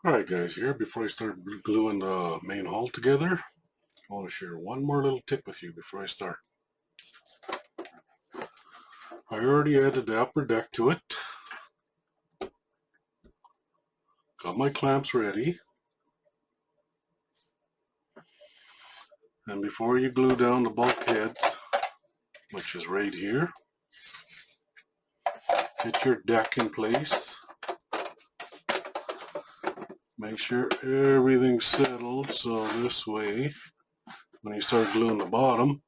Alright guys, here before I start gluing the main hull together, I want to share one more little tip with you before I start. I already added the upper deck to it. Got my clamps ready. And before you glue down the bulkheads, which is right here, get your deck in place. Make sure everything's settled so this way, when you start gluing the bottom,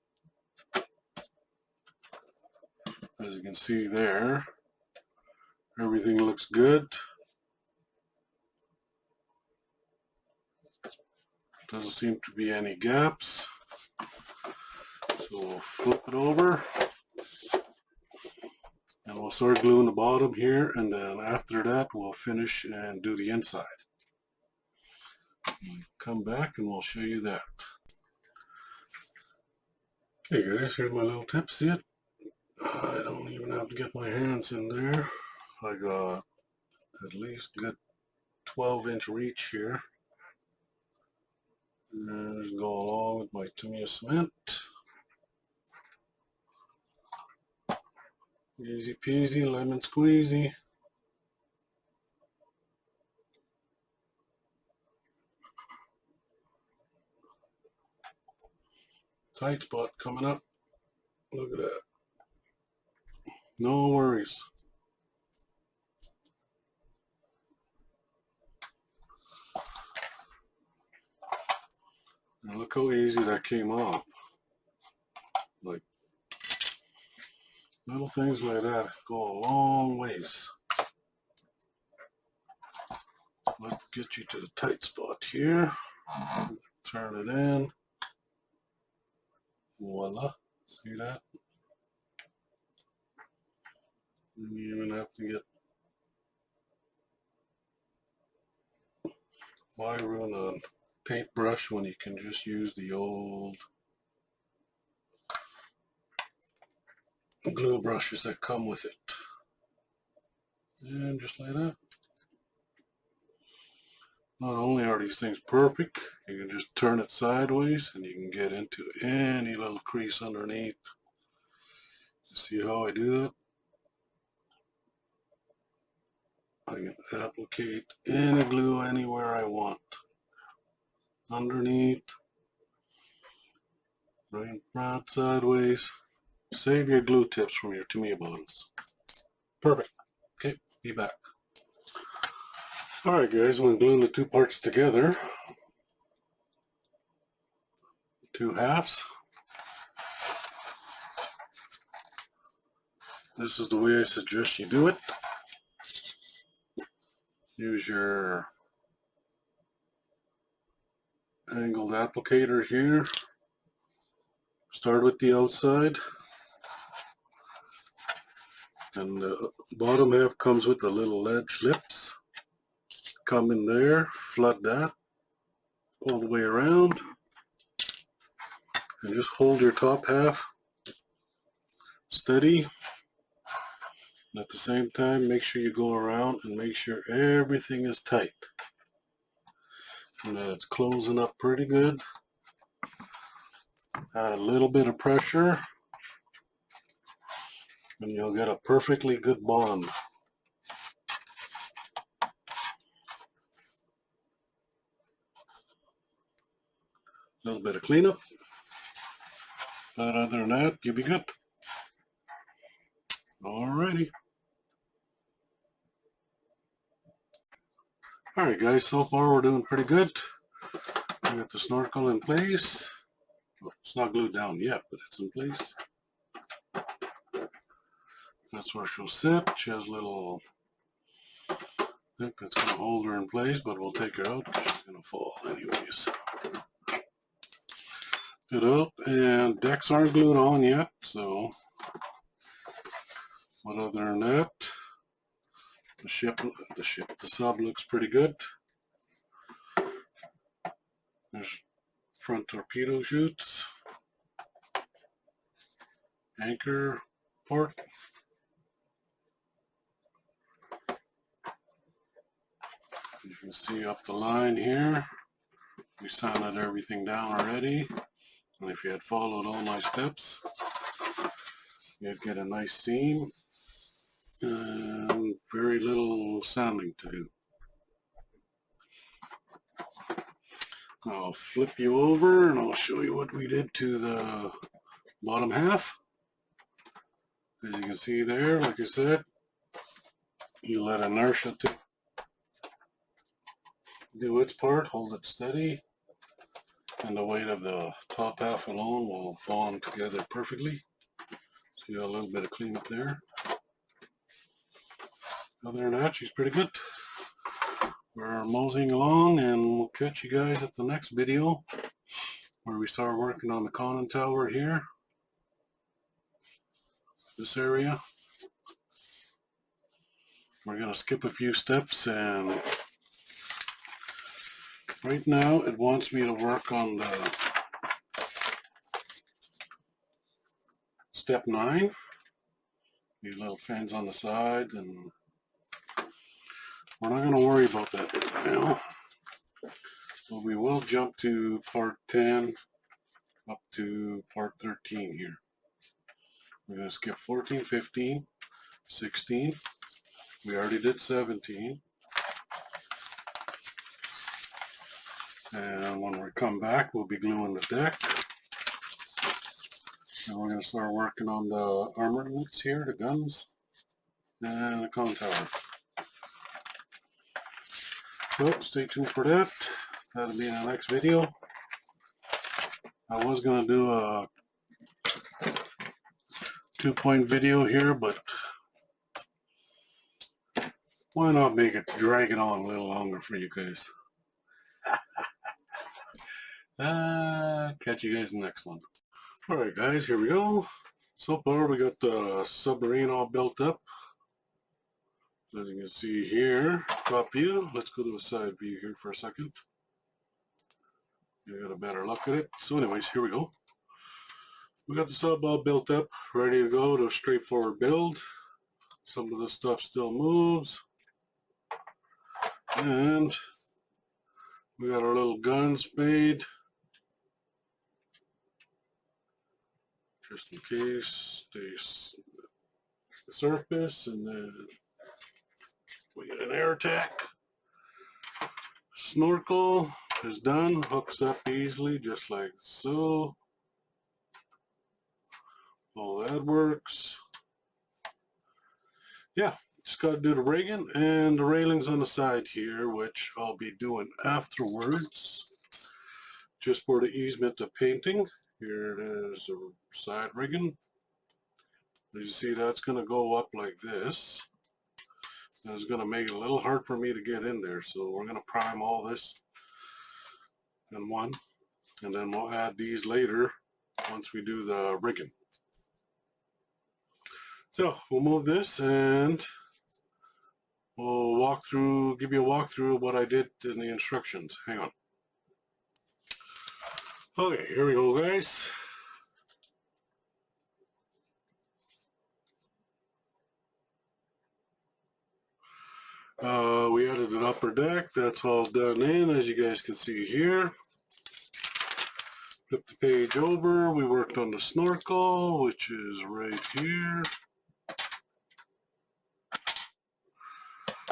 as you can see there, everything looks good. Doesn't seem to be any gaps. So we'll flip it over and we'll start gluing the bottom here, and then after that we'll finish and do the inside. Come back and we'll show you that. Okay guys, here's my little tip. See it? I don't even have to get my hands in there. I got at least good 12-inch reach here. And just go along with my tamiya cement. Easy peasy, lemon squeezy. Tight spot coming up. Look at that. No worries. And look how easy that came off. Like, little things like that go a long ways. Let's get you to the tight spot here. Turn it in. Voila. See that? You even have to get, why ruin a paintbrush when you can just use the old glue brushes that come with it. And just like that. Not only are these things perfect, you can just turn it sideways and you can get into any little crease underneath. See how I do that? I can applicate any glue anywhere I want. Underneath, right round sideways. Save your glue tips from your tamiya bottles. Perfect. Okay, be back. Alright guys, when gluing the two parts together, two halves, this is the way I suggest you do it. Use your angled applicator here. Start with the outside, and the bottom half comes with the little lead lips. Come in there, flood that all the way around, and just hold your top half steady. And at the same time, make sure you go around and make sure everything is tight and that it's closing up pretty good. Add a little bit of pressure and you'll get a perfectly good bond. A little bit of cleanup, but other than that, you'll be good. Alrighty. Alright guys, so far we're doing pretty good. We got the snorkel in place. Well, it's not glued down yet, but it's in place. That's where she'll sit. She has a little thing that's going to hold her in place, but we'll take her out because she's going to fall anyways. It up, and decks aren't glued on yet, so, but other than that, the sub looks pretty good. There's front torpedo chutes, anchor port, You can see up the line here, we sanded everything down already. And if you had followed all my steps, you'd get a nice seam and very little sanding to do. I'll flip you over and I'll show you what we did to the bottom half. As you can see there, like I said, you let inertia do its part, hold it steady, and the weight of the top half alone will bond together perfectly. So you got a little bit of cleanup there. Other than that, she's pretty good. We're moseying along, and we'll catch you guys at the next video where we start working on the conning tower here, this area. We're going to skip a few steps, and right now it wants me to work on the step 9. These little fins on the side, and we're not going to worry about that right now. So we will jump to part 10 up to part 13 here. We're going to skip 14, 15, 16. We already did 17. And when we come back, we'll be gluing the deck. And we're going to start working on the armaments here, the guns, and the conning tower. So stay tuned for that. That'll be in the next video. I was going to do a 2-point video here, but why not make it drag it on a little longer for you guys? Catch you guys in the next one. Alright guys, here we go. So far we got the submarine all built up. As you can see here, top view. Let's go to a side view here for a second. You got a better look at it. So anyways, here we go. We got the sub all built up, ready to go to a straightforward build. Some of the stuff still moves. And we got our little guns made, just in case they surface, and then we get an air attack. Snorkel is done, hooks up easily just like so. All that works. Yeah, just got to do the rigging and the railings on the side here, which I'll be doing afterwards, just for the easement of painting. Here it is, the side rigging. As you see, that's going to go up like this. And it's going to make it a little hard for me to get in there, so we're going to prime all this in one, and then we'll add these later once we do the rigging. So we'll move this and we'll give you a walkthrough of what I did in the instructions. Hang on. Okay, here we go guys. We added an upper deck. That's all done in, as you guys can see here. Flip the page over. We worked on the snorkel, which is right here.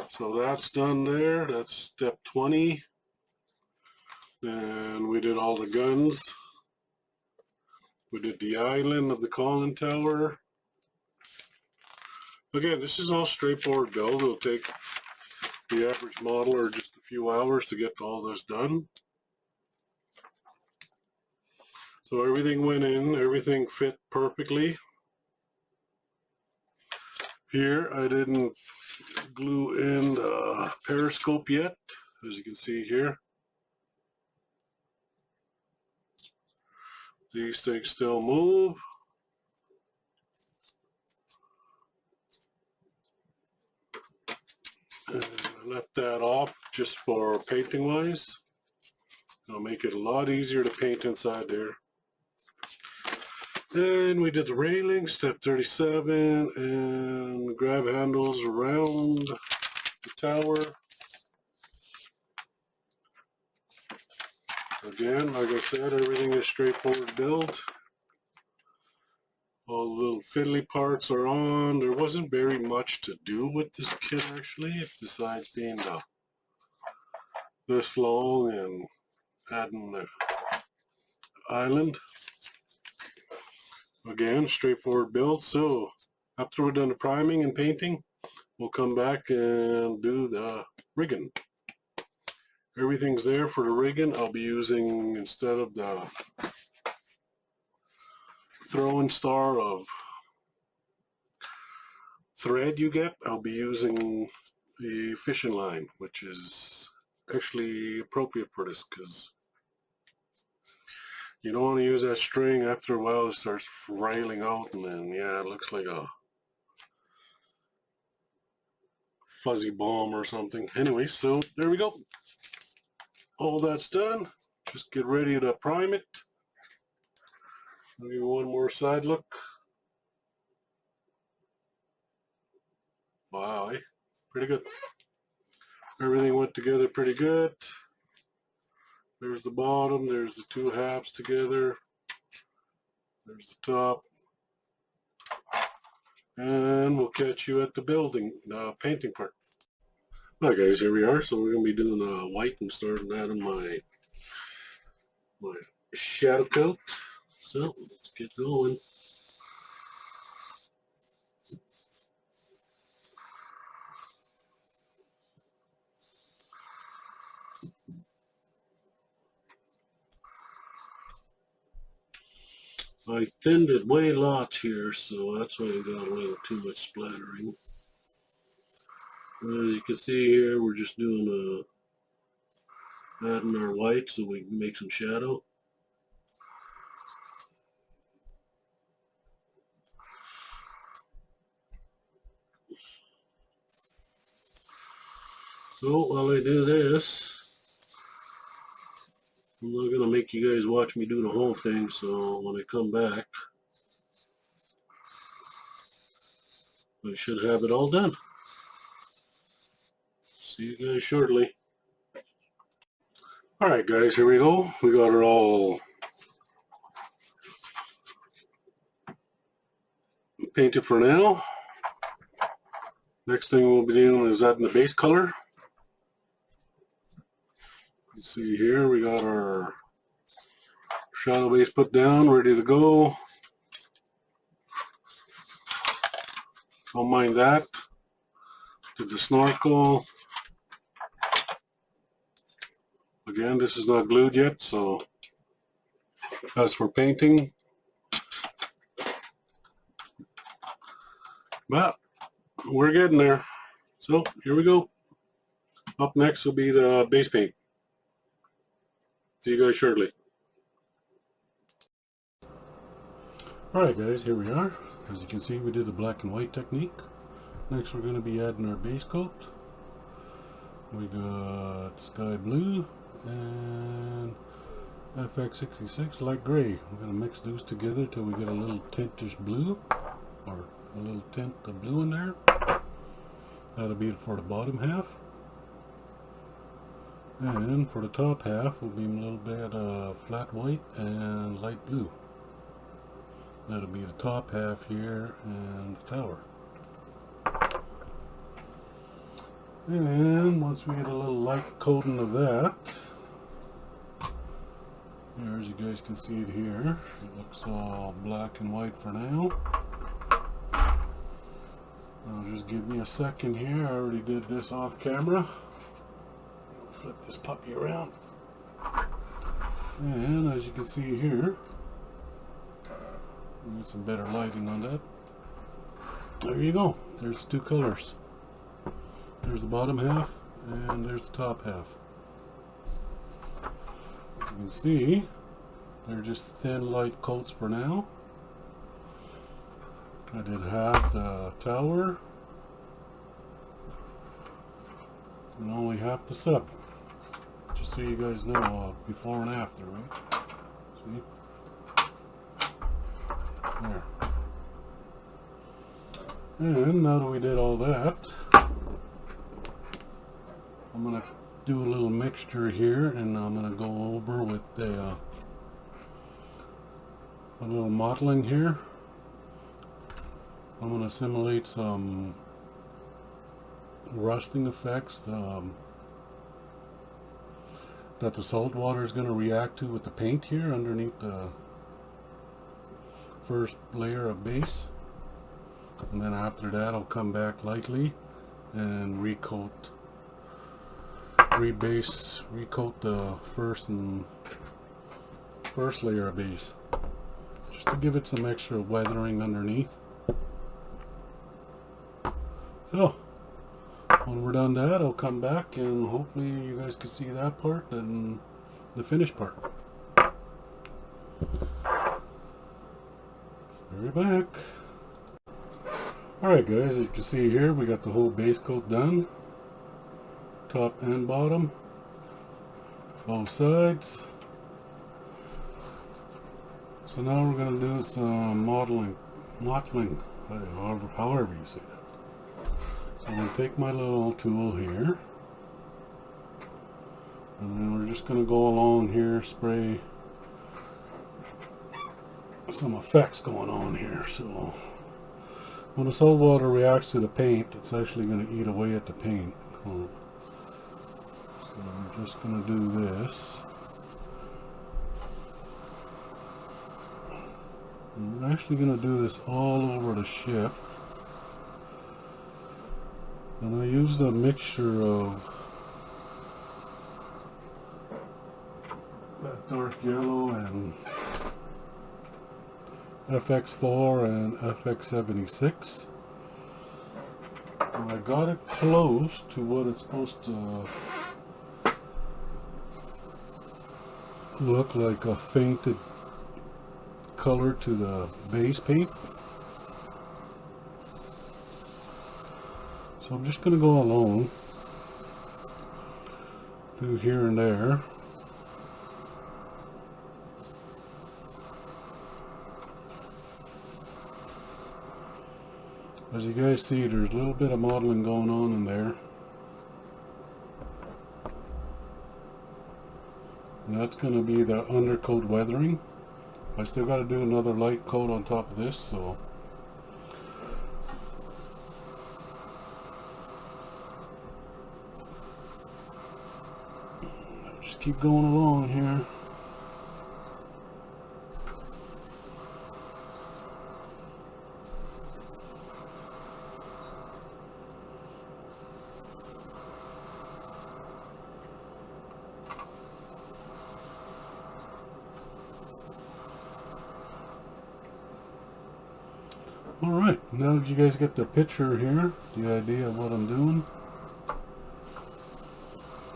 So that's done there. That's step 20. And we did all the guns. We did the island of the conning tower. Again, this is all straightforward build. It'll take the average modeler just a few hours to get all this done. So everything went in, everything fit perfectly. Here I didn't glue in the periscope yet, as you can see here. These things still move. And I left that off just for painting wise. It'll make it a lot easier to paint inside there. Then we did the railing, step 37, and grab handles around the tower. Again, like I said, everything is straightforward build. All the little fiddly parts are on. There wasn't very much to do with this kit actually, besides being this long and adding the island. Again, straightforward build. So after we're done the priming and painting, we'll come back and do the rigging. Everything's there for the rigging. I'll be using, instead of the throwing star of thread you get, I'll be using the fishing line, which is actually appropriate for this because you don't want to use that string. After a while it starts frailing out and then yeah, it looks like a fuzzy bomb or something. Anyway, so there we go. All that's done. Just get ready to prime it. I'll give you one more side look. Wow, eh? Pretty good. Everything went together pretty good. There's the bottom, there's the two halves together, there's the top, and we'll catch you at the building, painting part. Alright guys, here we are. So we're going to be doing white and starting adding my shadow coat. So let's get going. I thinned it way lots here, so that's why I got a little too much splattering. As you can see here, we're just doing adding our white so we can make some shadow. So while I do this, I'm not going to make you guys watch me do the whole thing, so when I come back, I should have it all done. See you guys shortly. Alright guys, here we go. We got it all painted for now. Next thing we'll be doing is adding the base color. You see here we got our shadow base put down, ready to go. Don't mind that. Did the snorkel. Again, this is not glued yet, so that's for painting. But we're getting there. So here we go. Up next will be the base paint. See you guys shortly. Alright guys, here we are. As you can see, we did the black and white technique. Next we're going to be adding our base coat. We got sky blue and FX66 light gray. We're going to mix those together till we get a little tintish blue, or a little tint of blue in there. That'll be it for the bottom half. And for the top half will be a little bit of flat white and light blue. That'll be the top half here and the tower. And once we get a little light coating of that, here, as you guys can see it here, it looks all black and white for now. Now just give me a second here. I already did this off camera. Flip this puppy around. And as you can see here, get some better lighting on that. There you go. There's the two colors. There's the bottom half and there's the top half. As you can see, they're just thin light coats for now. I did half the tower and only half the sub. Just so you guys know, before and after, right? See? There. And now that we did all that, I'm going to do a little mixture here, and I'm going to go over with a little modeling here. I'm going to simulate some rusting effects that the salt water is going to react to with the paint here underneath the first layer of base. And then after that I'll come back lightly and recoat the first layer of base, just to give it some extra weathering underneath. So when we're done that, I'll come back and hopefully you guys can see that part and the finished part. Be right back. Alright guys, as you can see here, we got the whole base coat done. Top and bottom. Both sides. So now we're going to do some modeling, however you say that. So I'm going to take my little tool here, and then we're just going to go along here, spray some effects going on here. So when the salt water reacts to the paint, it's actually going to eat away at the paint. So I'm just going to do this. I'm actually going to do this all over the ship. And I used a mixture of that dark yellow and FX4 and FX76. And I got it close to what it's supposed to look like, a fainted color to the base paint. So I'm just going to go along, do here and there. As you guys see, there's a little bit of modeling going on in there. And that's going to be the undercoat weathering. I still got to do another light coat on top of this, so just keep going along here. Alright, now that you guys get the picture here, the idea of what I'm doing,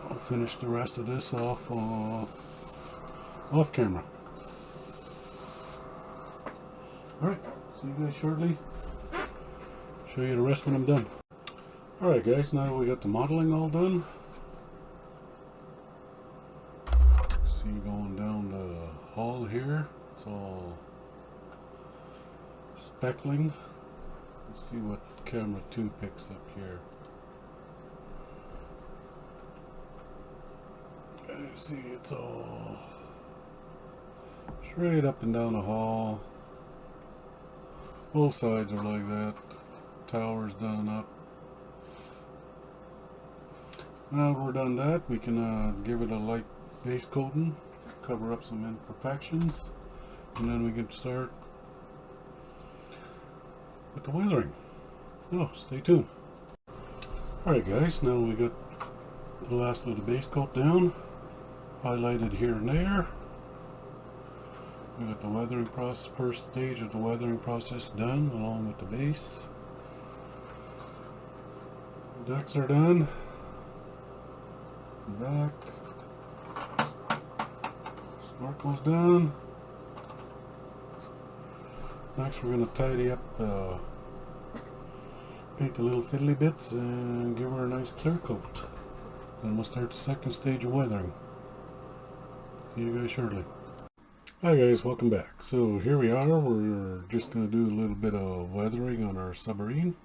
I'll finish the rest of this off camera. Alright, see you guys shortly. Show you the rest when I'm done. Alright guys, now we got the modeling all done. See going down the hall here, it's all speckling. Let's see what camera 2 picks up here. You see it's all straight up and down the hall. Both sides are like that. Tower's done up. Now that we're done that, we can give it a light base coating, cover up some imperfections, and then we can start with the weathering. So stay tuned. Alright guys, now we got the last of the base coat down, highlighted here and there. We got the weathering process, first stage of the weathering process done, along with the base. The decks are done. Back. Snorkel's done. Next we're going to tidy up the paint the little fiddly bits and give her a nice clear coat. Then we'll start the second stage of weathering. See you guys shortly. Hi guys, welcome back. So here we are. We're just going to do a little bit of weathering on our submarine.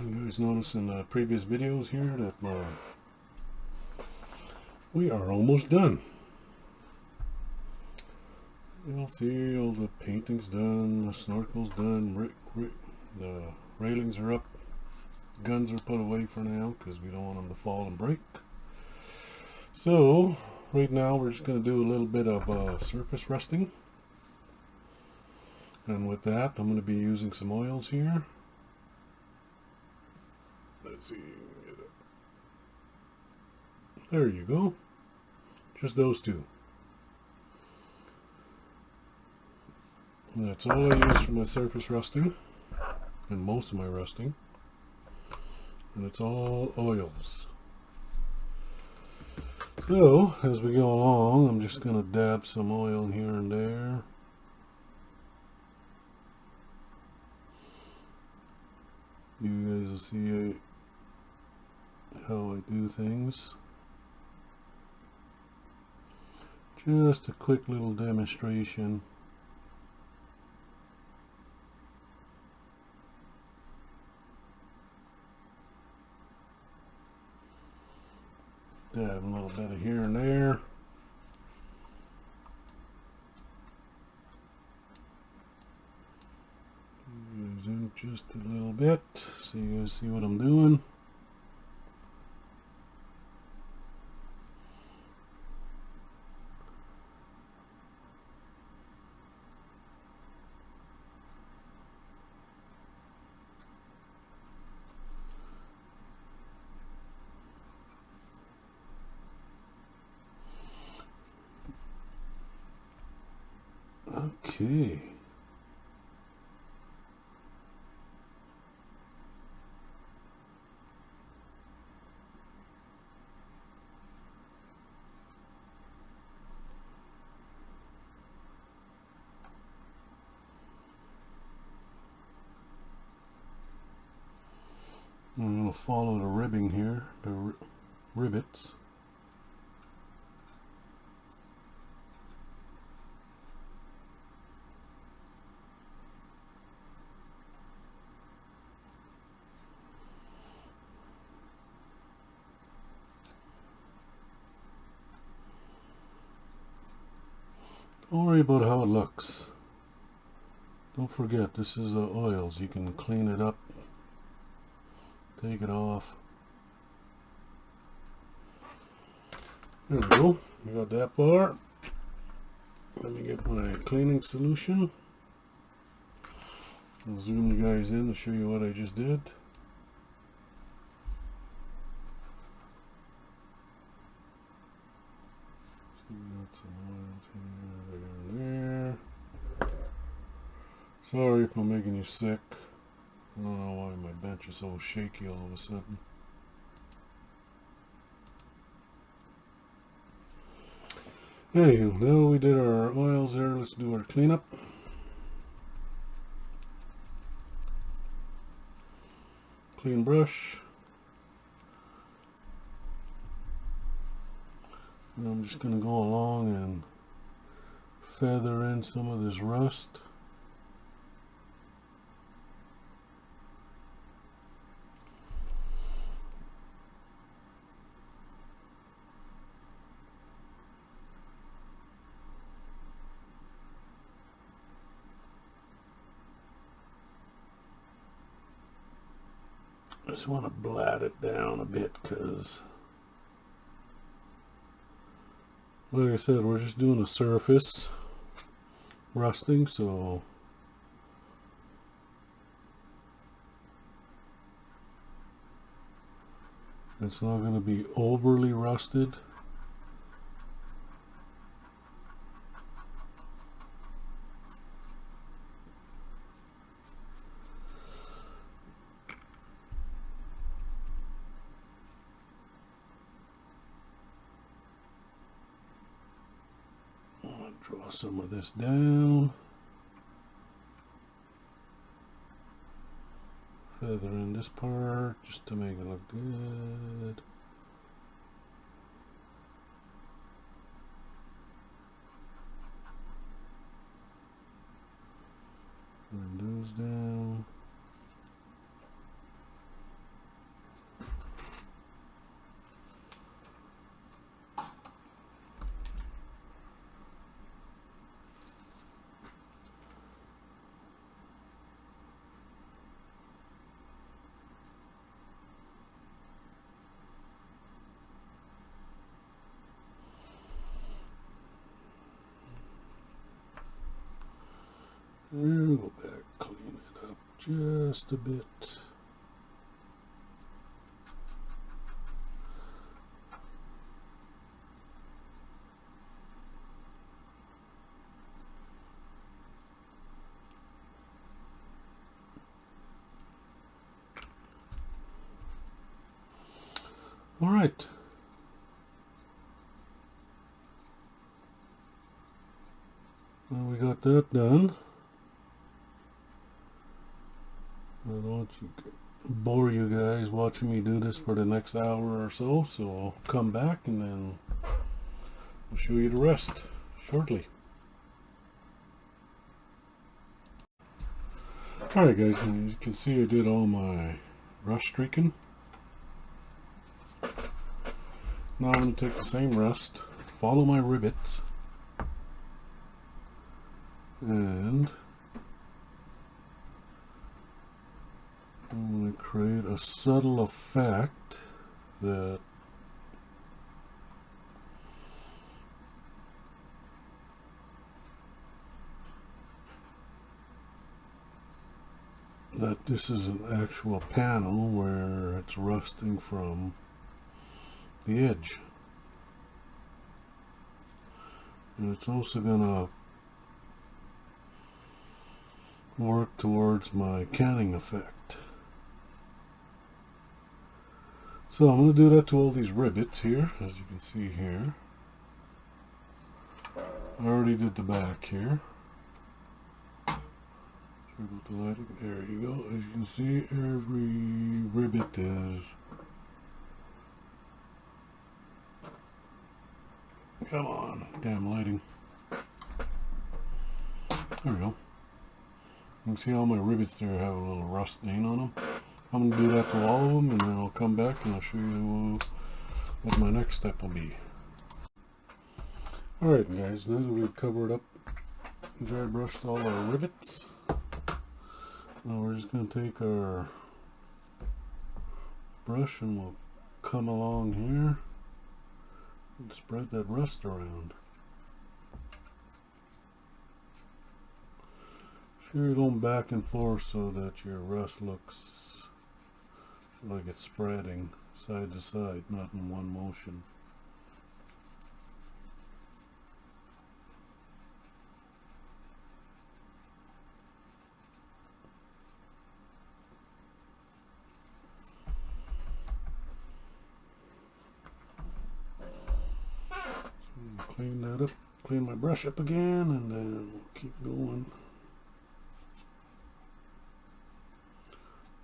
You guys noticed in the previous videos here that we are almost done. You'll see all the painting's done, the snorkel's done, the railings are up, guns are put away for now because we don't want them to fall and break. So right now we're just going to do a little bit of surface rusting, and with that I'm going to be using some oils here. Let's see, there you go, just those two. And that's all I use for my surface rusting and most of my rusting, and it's all oils. So as we go along, I'm just going to dab some oil here and there. You guys will see how I do things. Just a quick little demonstration. Dab a little bit of here and there. Zoom just a little bit so you guys see what I'm doing. Okay. I'm going to follow the ribbing here, the rivets. Don't worry about how it looks. Don't forget, this is the oils. You can clean it up, take it off. There we go. We got that part. Let me get my cleaning solution. I'll zoom you guys in to show you what I just did. Got some oils here, there, and there. Sorry if I'm making you sick. I don't know why my bench is so shaky all of a sudden. Anywho, now we did our oils there, let's do our cleanup. Clean brush. And I'm just going to go along and feather in some of this rust. I just want to blot it down a bit because, like I said, we're just doing a surface rusting, so it's not going to be overly rusted. Draw some of this down. Feather in this part just to make it look good. And those down. And go back, clean it up just a bit. All right. Well, we got that done. I don't want to bore you guys watching me do this for the next hour or so, so I'll come back and then I'll show you the rest shortly. Alright guys, as you can see I did all my rust streaking. Now I'm going to take the same rust, follow my rivets, and I'm going to create a subtle effect that this is an actual panel where it's rusting from the edge. And it's also going to work towards my canning effect. So I'm going to do that to all these rivets here, as you can see here. I already did the back here. Sorry about the lighting. There you go. As you can see, every rivet is... Come on, damn lighting. There we go. You can see all my rivets there have a little rust stain on them. I'm going to do that to all of them, and then I'll come back and I'll show you what my next step will be. Alright guys, now that we've covered up, dry brushed all our rivets, now we're just going to take our brush and we'll come along here and spread that rust around. Sure you're going back and forth so that your rust looks like it's spreading side to side, not in one motion. So clean that up, clean my brush up again, and then we'll keep going.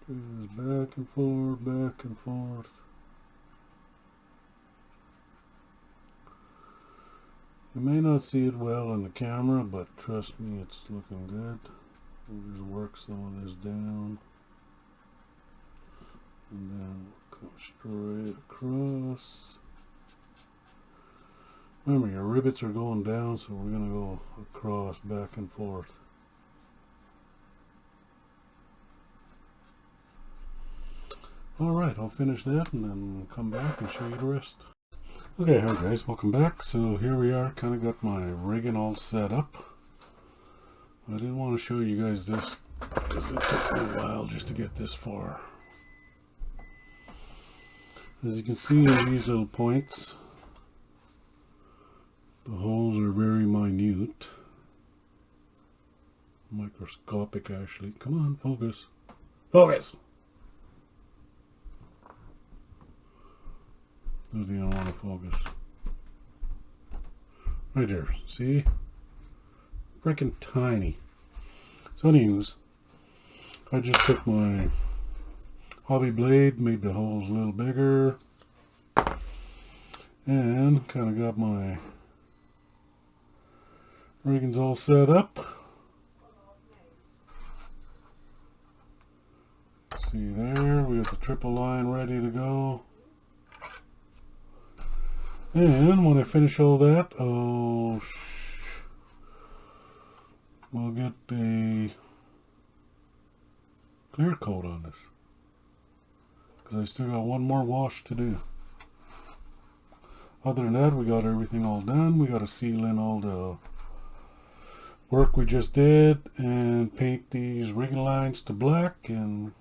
Just back and forth, back and forth. You may not see it well on the camera, but trust me, it's looking good. We'll just work some of this down. And then we'll come straight across. Remember, your rivets are going down, so we're going to go across, back and forth. Alright, I'll finish that and then come back and show you the rest. Okay, hi guys, welcome back. So here we are, kind of got my rigging all set up. I didn't want to show you guys this because it took me a while just to get this far. As you can see in these little points, the holes are very minute. Microscopic actually. Come on, focus. Focus! Doesn't even want to focus. Right there, see? Freaking tiny. So anyways, I just took my hobby blade, made the holes a little bigger, and kind of got my riggings all set up. See there, we got the triple line ready to go. And when I finish all that, we'll get a clear coat on this, because I still got one more wash to do. Other than that, we got everything all done. We got to seal in all the work we just did and paint these rigging lines to black. And